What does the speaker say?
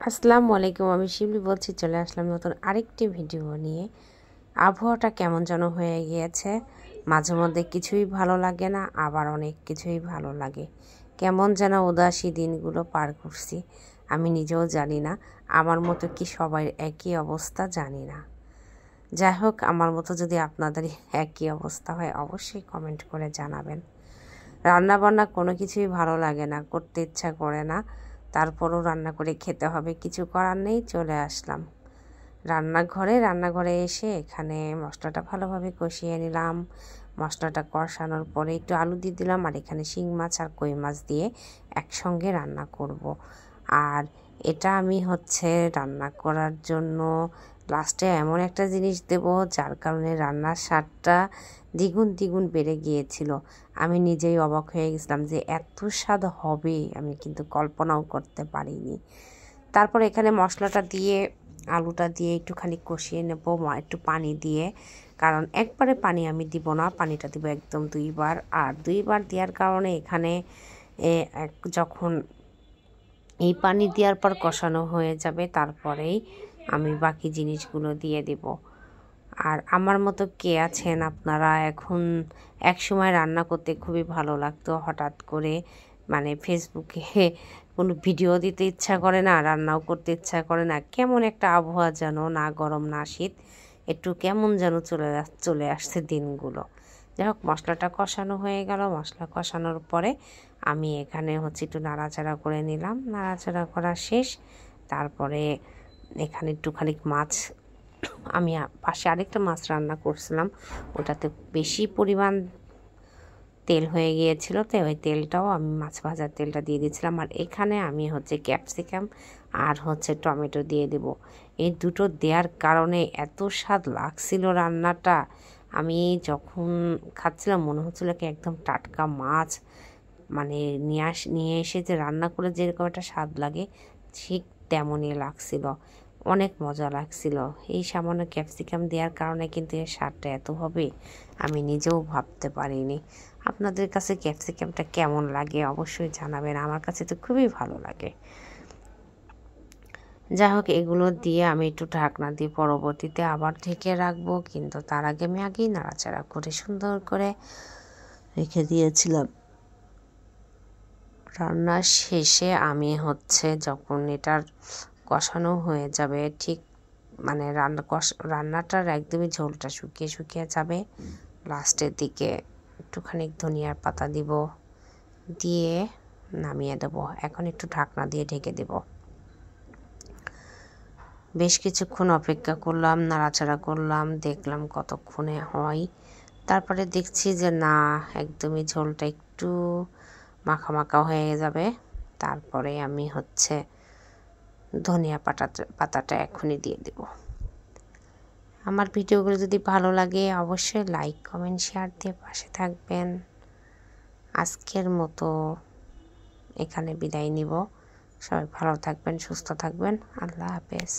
আসসালামু আলাইকুম, আমি শিবলি বলছি। চলে আসলাম নতুন আরেকটি ভিডিও নিয়ে। আবহাওয়াটা কেমন যেন হয়ে গিয়েছে, মাঝে মধ্যে কিছুই ভালো লাগে না, আবার অনেক কিছুই ভালো লাগে। কেমন যেন উদাসী দিনগুলো পার করছি, আমি নিজেও জানি না। আমার মতো কি সবাই একই অবস্থা জানি না। যাই হোক, আমার মতো যদি আপনাদের একই অবস্থা হয় অবশ্যই কমেন্ট করে জানাবেন। রান্নাবান্না কোনো কিছুই ভালো লাগে না, করতে ইচ্ছা করে না, তারপরও রান্না করে খেতে হবে, কিছু করার নেই। চলে আসলাম রান্নাঘরে এসে এখানে মশলাটা ভালোভাবে কষিয়ে নিলাম। মশলাটা কষানোর পরে একটু আলু দিয়ে দিলাম, আর এখানে শিং মাছ আর কই মাছ দিয়ে একসঙ্গে রান্না করব। আর এটা আমি রান্না করার জন্য লাস্টে এমন একটা জিনিস দেব যার কারণে রান্নার স্বাদটা দ্বিগুণ বেড়ে গিয়েছিল। আমি নিজেই অবাক হয়ে গেছিলাম যে এত স্বাদ হবে, আমি কিন্তু কল্পনাও করতে পারিনি। তারপর এখানে মশলাটা দিয়ে আলুটা দিয়ে একটুখানি কষিয়ে নেব, একটু পানি দিয়ে, কারণ একবারে পানি আমি দিব না, পানিটা দিব একদম দুইবার। আর দুইবার দেওয়ার কারণে এখানে যখন এই পানি দেওয়ার পর কষানো হয়ে যাবে, তারপরেই আমি বাকি জিনিসগুলো দিয়ে দেব। আর আমার মতো কে আছেন আপনারা? এক সময় রান্না করতে খুবই ভালো লাগতো, হঠাৎ করে ফেসবুকে কোনো ভিডিও দিতে ইচ্ছা করে না, রান্নাও করতে ইচ্ছা করে না, কেমন একটা আবহাওয়া যেন, না গরম না শীত, একটু কেমন যেন চলে আসছে দিনগুলো। যাই হোক, মশলাটা কষানো হয়ে গেল। মশলা কষানোর পরে আমি এখানে একটু নাড়াচাড়া করে নিলাম। নাড়াচাড়া করা শেষ, তারপরে এখানে একটুখানি মাছ, আমি পাশে আরেকটা মাছ রান্না করছিলাম, ওটাতে বেশি পরিমাণ তেল হয়ে গিয়েছিল, তো ওই তেলটাও আমি মাছ ভাজার তেলটা দিয়ে দিয়েছিলাম। আর এখানে আমি ক্যাপসিকাম আর টমেটো দিয়ে দেব। এই দুটো দেওয়ার কারণে এত স্বাদ লাগছিল রান্নাটা। আমি যখন খাচ্ছিলাম মনে হচ্ছিল কি একদম টাটকা মাছ নিয়ে এসে যে রান্না করে যেরকম একটা স্বাদ লাগে, ঠিক তেমনই লাগছিল, অনেক মজা লাগছিল। এই সামান্য ক্যাপসিকাম দেওয়ার কারণে কিন্তু এর স্বাদটা এত হবে আমি নিজেও ভাবতে পারিনি। আপনাদের কাছে ক্যাপসিকামটা কেমন লাগে অবশ্যই জানাবেন, আমার কাছে তো খুবই ভালো লাগে। যাই হোক, এগুলো দিয়ে আমি একটু ঢাকনা দিয়ে পরবর্তীতে আবার ঢেকে রাখবো, কিন্তু তার আগে আমি আগেই নাড়াচাড়া করে সুন্দর করে রেখে দিয়েছিলাম। রান্নার শেষে আমি যখন এটার কষানো হয়ে যাবে, ঠিক রান্নাটার একদমই ঝোলটা শুকিয়ে যাবে, লাস্টের দিকে একটুখানি ধনিয়ার পাতা দিব, দিয়ে নামিয়ে দেব। এখন একটু ঢাকনা দিয়ে ঢেকে দেব। বেশ কিছুক্ষণ অপেক্ষা করলাম, নাড়াচাড়া করলাম, দেখলাম কতক্ষণে হয়। তারপরে দেখছি যে না, একদমই ঝোলটা একটু মাখা হয়ে যাবে। তারপরে আমি ধনিয়া পাতাটা এখনই দিয়ে দেব। আমার ভিডিওগুলো যদি ভালো লাগে অবশ্যই লাইক, কমেন্ট, শেয়ার দিয়ে পাশে থাকবেন। আজকের মতো এখানে বিদায় নিব। সবাই ভালো থাকবেন, সুস্থ থাকবেন। আল্লাহ হাফেজ।